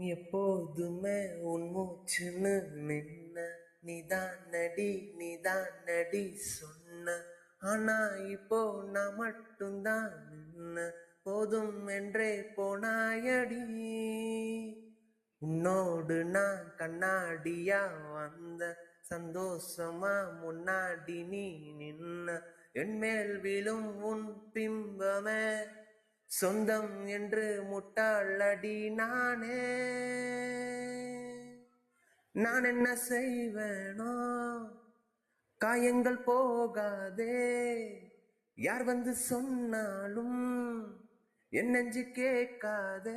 எப்போதுமே உன் மூச்சுன்னு நின்ன நீதான் நடி சொன்ன. ஆனா இப்போ நான் மட்டும்தான் நின்ன போதும் என்றே போனாயடி. உன்னோடு நான் கண்ணாடியா வந்த சந்தோஷமா முன்னாடி நீ நின்ன. என் மேல் விழும் உன் பிம்பமே சொந்தம் என்று முட்டாளடி நானே. நான் என்ன செய்வேனோ காயங்கள் போகாதே. யார் வந்து சொன்னாலும் என் நெஞ்சு கேட்காதே.